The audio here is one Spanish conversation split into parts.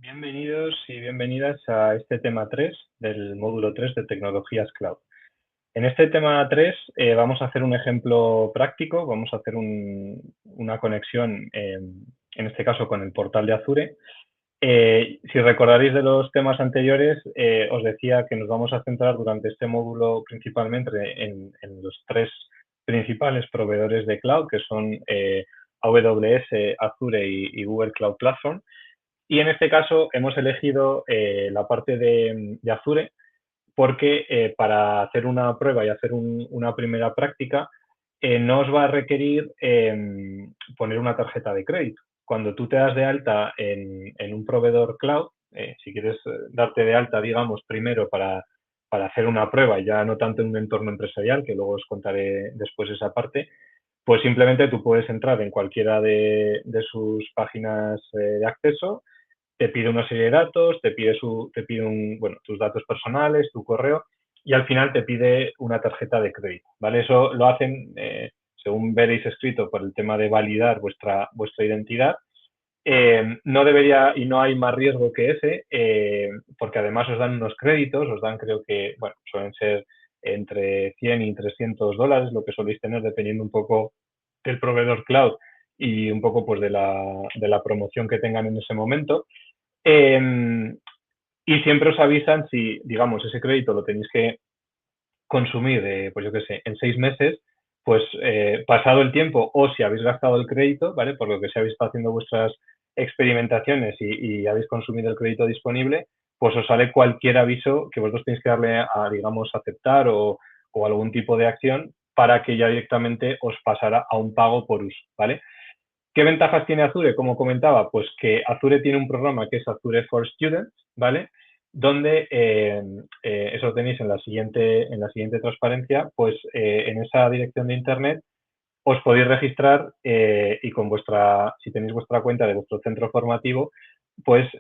Bienvenidos y bienvenidas a este tema 3 del módulo 3 de Tecnologías Cloud. En este tema 3 vamos a hacer un ejemplo práctico, vamos a hacer una conexión, en este caso con el portal de Azure. Si recordaréis de los temas anteriores, os decía que nos vamos a centrar durante este módulo principalmente en los tres principales proveedores de cloud, que son AWS, Azure y Google Cloud Platform. Y en este caso hemos elegido la parte de Azure porque para hacer una prueba y hacer una primera práctica no os va a requerir poner una tarjeta de crédito. Cuando tú te das de alta en un proveedor cloud, si quieres darte de alta, digamos, primero para hacer una prueba, ya no tanto en un entorno empresarial, que luego os contaré después esa parte, pues simplemente tú puedes entrar en cualquiera de sus páginas de acceso, te pide una serie de datos, te pide tus datos personales, tu correo, y al final te pide una tarjeta de crédito, ¿vale? Eso lo hacen, según veréis escrito, por el tema de validar vuestra identidad. No debería y no hay más riesgo que ese, porque además os dan unos créditos, os dan, creo que, bueno, suelen ser entre 100 y $300, lo que soléis tener dependiendo un poco del proveedor cloud y un poco pues de la promoción que tengan en ese momento. Y siempre os avisan si, digamos, ese crédito lo tenéis que consumir, pues yo qué sé, en 6 meses, pues pasado el tiempo o si habéis gastado el crédito, ¿vale? Por lo que si habéis estado haciendo vuestras experimentaciones y habéis consumido el crédito disponible, pues os sale cualquier aviso que vosotros tenéis que darle a, digamos, aceptar o algún tipo de acción para que ya directamente os pasara a un pago por uso, ¿vale? ¿Qué ventajas tiene Azure? Como comentaba, pues que Azure tiene un programa que es Azure for Students, ¿vale? Donde, eso lo tenéis en la siguiente transparencia, pues en esa dirección de internet os podéis registrar y si tenéis vuestra cuenta de vuestro centro formativo, pues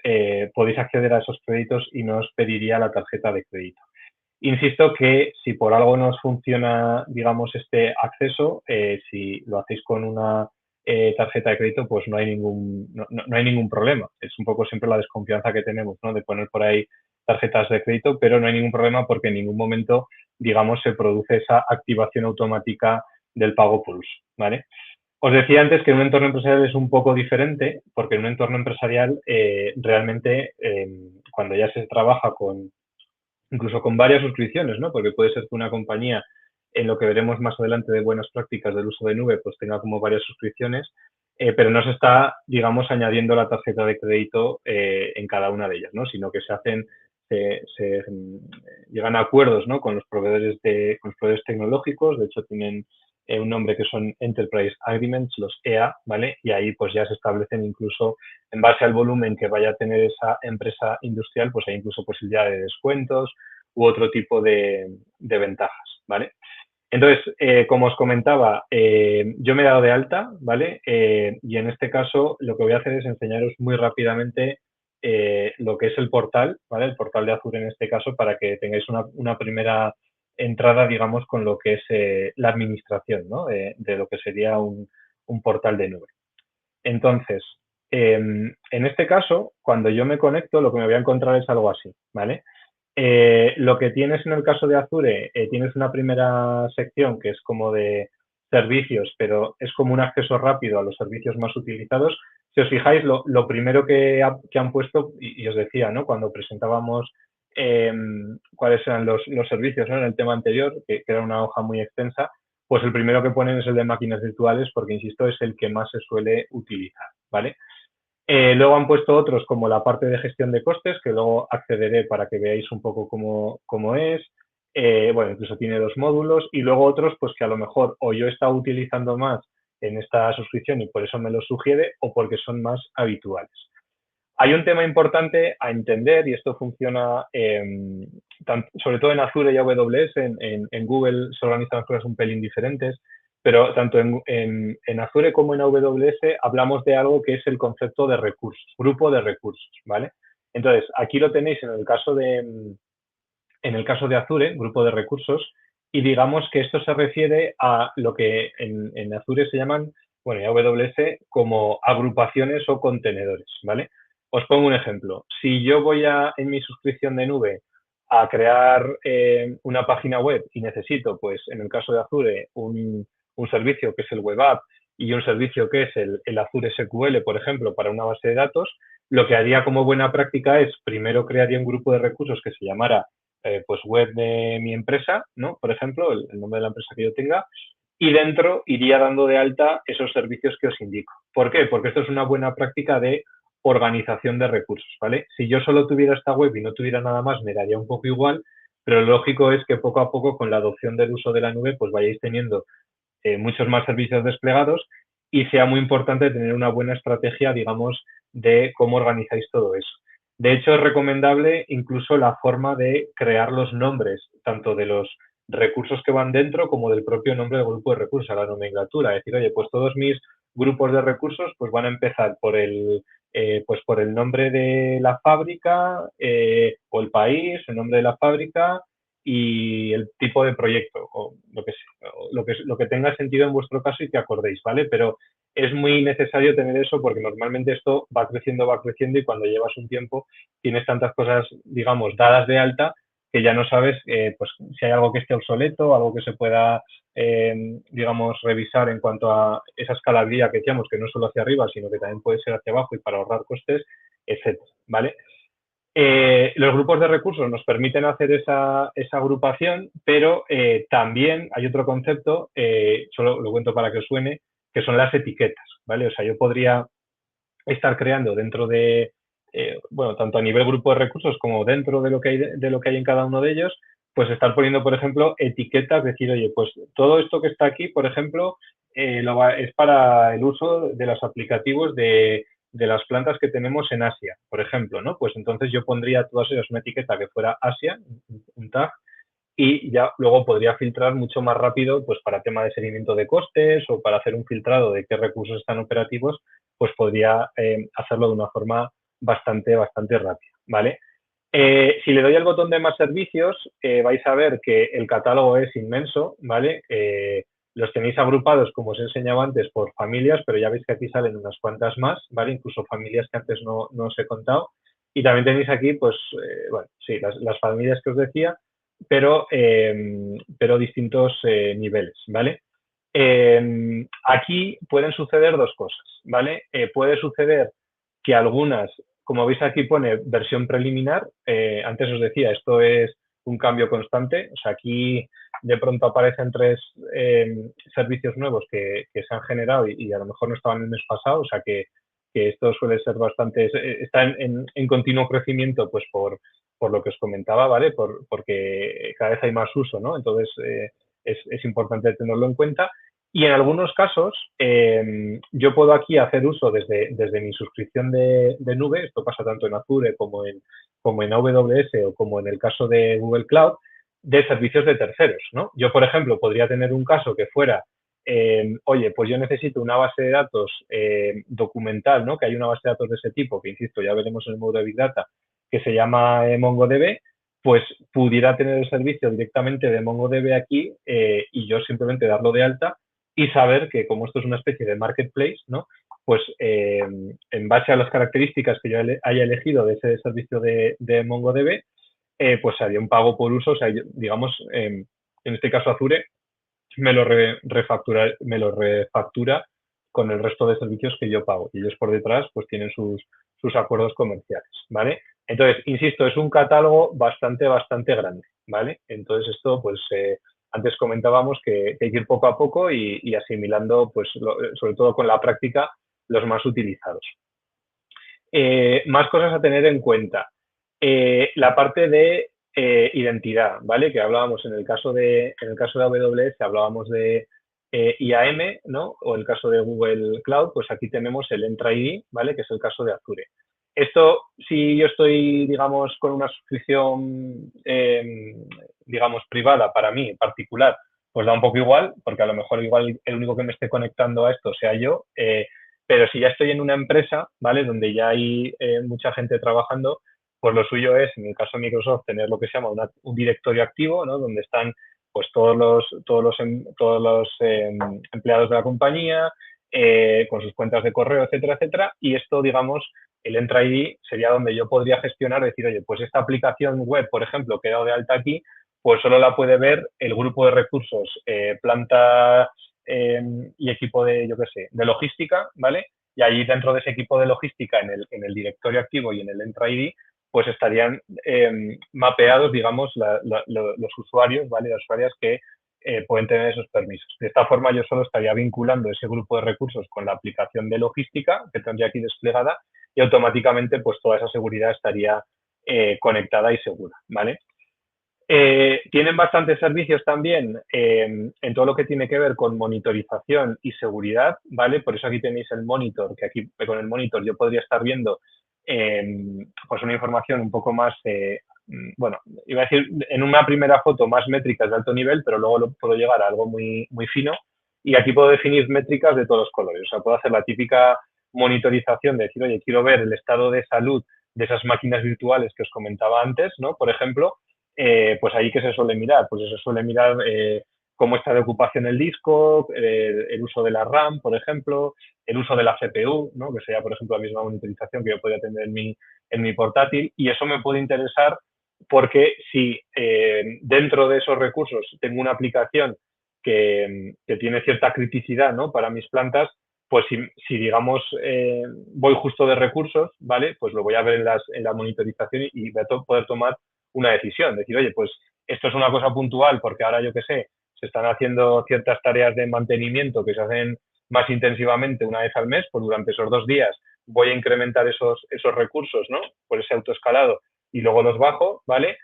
podéis acceder a esos créditos y no os pediría la tarjeta de crédito. Insisto que si por algo no os funciona, digamos, este acceso, si lo hacéis con una tarjeta de crédito, pues no hay ningún problema. Es un poco siempre la desconfianza que tenemos, ¿no? De poner por ahí tarjetas de crédito, pero no hay ningún problema porque en ningún momento, digamos, se produce esa activación automática del pago por uso, ¿vale? Os decía antes que en un entorno empresarial es un poco diferente, porque en un entorno empresarial realmente cuando ya se trabaja incluso con varias suscripciones, ¿no? Porque puede ser que una compañía, en lo que veremos más adelante de buenas prácticas del uso de nube, pues tenga como varias suscripciones, pero no se está, digamos, añadiendo la tarjeta de crédito en cada una de ellas, ¿no? Sino que se llegan a acuerdos, ¿no? Con los proveedores tecnológicos, de hecho tienen un nombre que son Enterprise Agreements, los EA, ¿vale? Y ahí pues ya se establecen incluso en base al volumen que vaya a tener esa empresa industrial, pues hay incluso posibilidad de descuentos u otro tipo de ventajas, ¿vale? Entonces, como os comentaba, yo me he dado de alta, ¿vale? Y en este caso lo que voy a hacer es enseñaros muy rápidamente lo que es el portal, ¿vale? El portal de Azure en este caso, para que tengáis una primera entrada, digamos, con lo que es la administración, ¿no? De lo que sería un portal de nube. Entonces, en este caso, cuando yo me conecto, lo que me voy a encontrar es algo así, ¿vale? Lo que tienes en el caso de Azure, tienes una primera sección que es como de servicios, pero es como un acceso rápido a los servicios más utilizados. Si os fijáis, lo primero que han puesto, y os decía, ¿no? Cuando presentábamos cuáles eran los servicios, ¿no? En el tema anterior, que era una hoja muy extensa, pues el primero que ponen es el de máquinas virtuales, porque, insisto, es el que más se suele utilizar, ¿vale? Luego han puesto otros como la parte de gestión de costes, que luego accederé para que veáis un poco cómo es. Bueno, incluso tiene 2 módulos. Y luego otros, pues que a lo mejor o yo he estado utilizando más en esta suscripción y por eso me lo sugiere, o porque son más habituales. Hay un tema importante a entender, y esto funciona sobre todo en Azure y AWS, en Google se organizan las cosas un pelín diferentes, pero tanto en Azure como en AWS hablamos de algo que es el concepto de recursos, grupo de recursos, ¿vale? Entonces, aquí lo tenéis en el caso de Azure, grupo de recursos, y digamos que esto se refiere a lo que en Azure se llaman, bueno, y AWS, como agrupaciones o contenedores, ¿vale? os pongo un ejemplo. Si yo voy en mi suscripción de nube a crear una página web y necesito, pues en el caso de Azure, un servicio que es el Web App y un servicio que es el Azure SQL, por ejemplo, para una base de datos, lo que haría como buena práctica es primero crearía un grupo de recursos que se llamara pues web de mi empresa, ¿no? Por ejemplo, el nombre de la empresa que yo tenga, y dentro iría dando de alta esos servicios que os indico. ¿Por qué? Porque esto es una buena práctica de organización de recursos, ¿vale? Si yo solo tuviera esta web y no tuviera nada más, me daría un poco igual, pero lo lógico es que poco a poco, con la adopción del uso de la nube, pues vayáis teniendo muchos más servicios desplegados y sea muy importante tener una buena estrategia, digamos, de cómo organizáis todo eso. De hecho, es recomendable incluso la forma de crear los nombres, tanto de los recursos que van dentro como del propio nombre del grupo de recursos, a la nomenclatura. Es decir, oye, pues todos mis grupos de recursos pues van a empezar pues por el nombre de la fábrica o el país, el nombre de la fábrica y el tipo de proyecto o lo que tenga sentido en vuestro caso y que acordéis, ¿vale? Pero es muy necesario tener eso porque normalmente esto va creciendo y cuando llevas un tiempo tienes tantas cosas, digamos, dadas de alta que ya no sabes pues, si hay algo que esté obsoleto, algo que se pueda, digamos, revisar en cuanto a esa escalabilidad que decíamos, que no solo hacia arriba, sino que también puede ser hacia abajo y para ahorrar costes, etcétera, ¿vale? Los grupos de recursos nos permiten hacer esa agrupación, pero también hay otro concepto, solo lo cuento para que os suene, que son las etiquetas, ¿vale? O sea, yo podría estar creando dentro de, bueno, tanto a nivel grupo de recursos como dentro de lo que hay en cada uno de ellos, pues estar poniendo, por ejemplo, etiquetas, decir, oye, pues todo esto que está aquí, por ejemplo, es para el uso de los aplicativos de las plantas que tenemos en Asia, por ejemplo, ¿no? Pues entonces yo pondría todas ellas una etiqueta que fuera Asia, un tag, y ya luego podría filtrar mucho más rápido, pues para tema de seguimiento de costes o para hacer un filtrado de qué recursos están operativos, pues podría hacerlo de una forma bastante rápida, ¿vale? Si le doy al botón de más servicios, vais a ver que el catálogo es inmenso, ¿vale? Los tenéis agrupados, como os he enseñado antes, por familias, pero ya veis que aquí salen unas cuantas más, ¿vale? Incluso familias que antes no os he contado. Y también tenéis aquí, pues, bueno, sí, las familias que os decía, pero distintos niveles, ¿vale? Aquí pueden suceder dos cosas, ¿vale? Puede suceder que algunas, como veis aquí pone versión preliminar, antes os decía, esto es un cambio constante, o sea, aquí de pronto aparecen tres servicios nuevos que se han generado y a lo mejor no estaban el mes pasado, o sea que esto suele ser bastante, está en continuo crecimiento pues por lo que os comentaba, ¿vale? Porque cada vez hay más uso, ¿no? Entonces es importante tenerlo en cuenta. Y en algunos casos, yo puedo aquí hacer uso desde mi suscripción de nube, esto pasa tanto en Azure como en AWS o como en el caso de Google Cloud, de servicios de terceros, ¿no? Yo, por ejemplo, podría tener un caso que fuera, oye, pues yo necesito una base de datos documental, ¿no? Que hay una base de datos de ese tipo, que insisto, ya veremos en el módulo de Big Data, que se llama MongoDB, pues pudiera tener el servicio directamente de MongoDB aquí y yo simplemente darlo de alta y saber que como esto es una especie de marketplace, ¿no? Pues en base a las características que yo haya elegido de ese servicio de MongoDB, pues haría un pago por uso, o sea, digamos, en este caso Azure me lo refactura con el resto de servicios que yo pago. Y ellos por detrás pues tienen sus acuerdos comerciales, ¿vale? Entonces, insisto, es un catálogo bastante grande, ¿vale? Entonces esto, pues, antes comentábamos que hay que ir poco a poco y asimilando, pues, sobre todo con la práctica, los más utilizados. Más cosas a tener en cuenta. La parte de identidad, ¿vale? Que hablábamos en el caso de AWS, hablábamos de IAM, ¿no? O el caso de Google Cloud, pues aquí tenemos el Entra ID, ¿vale? Que es el caso de Azure. Esto, si yo estoy, digamos, con una suscripción, digamos, privada para mí, particular, pues da un poco igual, porque a lo mejor igual el único que me esté conectando a esto sea yo, pero si ya estoy en una empresa, ¿vale? Donde ya hay mucha gente trabajando, pues lo suyo es, en el caso de Microsoft, tener lo que se llama un directorio activo, ¿no? Donde están pues todos los empleados de la compañía, con sus cuentas de correo, etcétera, etcétera. Y esto, digamos, el Entra ID sería donde yo podría gestionar, decir, oye, pues esta aplicación web, por ejemplo, que he dado de alta aquí, pues solo la puede ver el grupo de recursos, planta y equipo de, yo qué sé, de logística, ¿vale? Y ahí dentro de ese equipo de logística, en el directorio activo y en el Entra ID, pues estarían mapeados, digamos, los usuarios, ¿vale? Las usuarias que pueden tener esos permisos. De esta forma, yo solo estaría vinculando ese grupo de recursos con la aplicación de logística que tendría aquí desplegada y automáticamente, pues toda esa seguridad estaría conectada y segura, ¿vale? Tienen bastantes servicios también en todo lo que tiene que ver con monitorización y seguridad, ¿vale? Por eso aquí tenéis el monitor, que aquí con el monitor yo podría estar viendo pues una información un poco más, bueno, iba a decir en una primera foto más métricas de alto nivel, pero luego lo puedo llegar a algo muy, muy fino y aquí puedo definir métricas de todos los colores. O sea, puedo hacer la típica monitorización de decir, oye, quiero ver el estado de salud de esas máquinas virtuales que os comentaba antes, ¿no? Por ejemplo, pues ahí que se suele mirar, pues se suele mirar cómo está de ocupación el disco, el uso de la RAM, por ejemplo, el uso de la CPU, ¿no? Que sería, por ejemplo, la misma monitorización que yo podría tener en mi portátil, y eso me puede interesar porque si dentro de esos recursos tengo una aplicación que tiene cierta criticidad, ¿no? Para mis plantas, pues si digamos, voy justo de recursos, ¿vale? Pues lo voy a ver en la monitorización y voy a poder tomar una decisión, decir, oye, pues esto es una cosa puntual porque ahora yo qué sé, se están haciendo ciertas tareas de mantenimiento que se hacen más intensivamente una vez al mes, pues durante esos 2 días voy a incrementar esos recursos, ¿no? Por ese autoescalado y luego los bajo, ¿vale?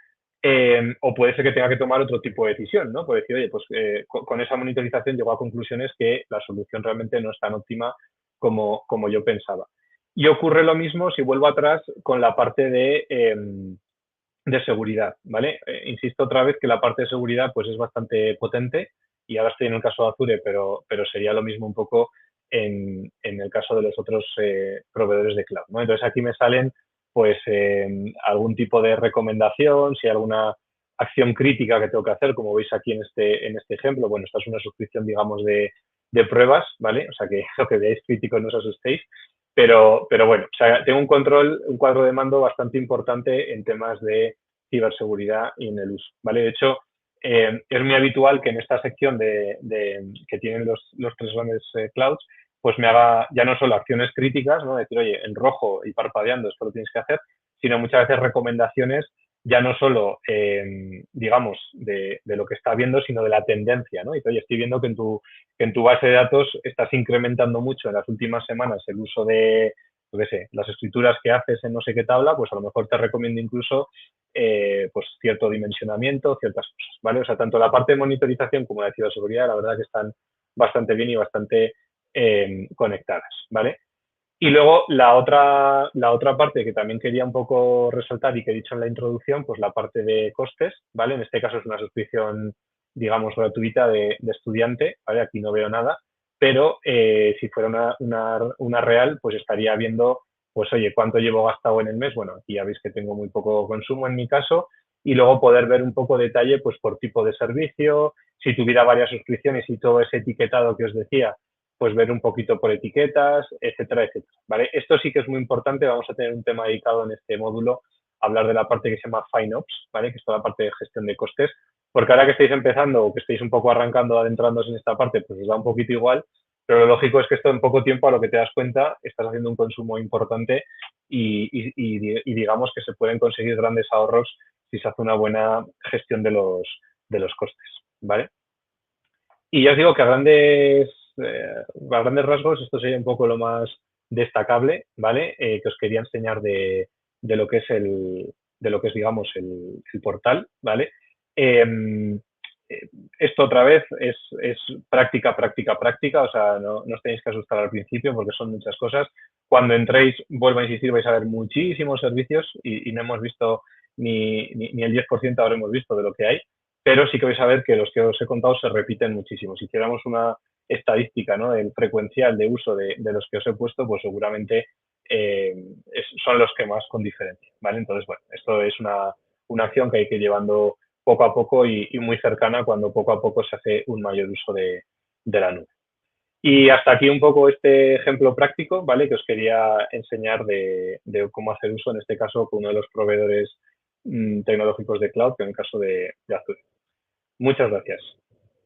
O puede ser que tenga que tomar otro tipo de decisión, ¿no? Puede decir, oye, pues con esa monitorización llego a conclusiones que la solución realmente no es tan óptima como yo pensaba. Y ocurre lo mismo si vuelvo atrás con la parte de seguridad, ¿vale? Insisto otra vez que la parte de seguridad pues es bastante potente y ahora estoy en el caso de Azure, pero sería lo mismo un poco en el caso de los otros proveedores de cloud, ¿no? Entonces aquí me salen pues algún tipo de recomendación, si hay alguna acción crítica que tengo que hacer, como veis aquí en este ejemplo, bueno, esta es una suscripción, digamos, de pruebas, ¿vale? O sea, que lo que veáis críticos no os asustéis, pero bueno, o sea, tengo un control, un cuadro de mando bastante importante en temas de ciberseguridad y en el uso, ¿vale? De hecho, es muy habitual que en esta sección que tienen los tres grandes clouds, pues me haga ya no solo acciones críticas, ¿no? Decir, oye, en rojo y parpadeando esto lo tienes que hacer, sino muchas veces recomendaciones ya no solo, digamos, de lo que está viendo, sino de la tendencia, ¿no? Y oye, estoy viendo que en tu base de datos estás incrementando mucho en las últimas semanas el uso de, yo qué sé, las escrituras que haces en no sé qué tabla, pues a lo mejor te recomiendo incluso pues cierto dimensionamiento, ciertas cosas, ¿vale? O sea, tanto la parte de monitorización como la de ciberseguridad, la verdad que están bastante bien y bastante conectadas, ¿vale? Y luego la otra parte que también quería un poco resaltar y que he dicho en la introducción, pues la parte de costes, ¿vale? En este caso es una suscripción, digamos, gratuita de estudiante, ¿vale? Aquí no veo nada, pero si fuera una real, pues estaría viendo, pues oye, cuánto llevo gastado en el mes. Bueno, aquí ya veis que tengo muy poco consumo en mi caso, y luego poder ver un poco detalle, pues por tipo de servicio, si tuviera varias suscripciones y todo ese etiquetado que os decía, pues ver un poquito por etiquetas, etcétera, etcétera, ¿vale? Esto sí que es muy importante, vamos a tener un tema dedicado en este módulo, hablar de la parte que se llama FinOps, ¿vale? Que es toda la parte de gestión de costes, porque ahora que estáis empezando o que estáis un poco arrancando, adentrándoos en esta parte, pues os da un poquito igual, pero lo lógico es que esto en poco tiempo, a lo que te das cuenta, estás haciendo un consumo importante y digamos que se pueden conseguir grandes ahorros si se hace una buena gestión de los costes, ¿vale? Y ya os digo que a grandes rasgos esto sería un poco lo más destacable, ¿vale? Que os quería enseñar de lo que es de lo que es, digamos, el portal, ¿vale? Eh, Esto otra vez es práctica, práctica, práctica, o sea, no os tenéis que asustar al principio porque son muchas cosas. Cuando entréis, vuelvo a insistir, vais a ver muchísimos servicios y no hemos visto ni el 10% habremos visto de lo que hay, pero sí que vais a ver que los que os he contado se repiten muchísimo. Si hiciéramos una estadística, ¿no?, del frecuencial de uso de los que os he puesto, pues seguramente son los que más con diferencia, ¿vale? Entonces, bueno, esto es una acción que hay que ir llevando poco a poco y muy cercana cuando poco a poco se hace un mayor uso de la nube. Y hasta aquí un poco este ejemplo práctico, ¿vale? Que os quería enseñar de cómo hacer uso, en este caso, con uno de los proveedores tecnológicos de cloud, que en el caso de Azure. Muchas gracias.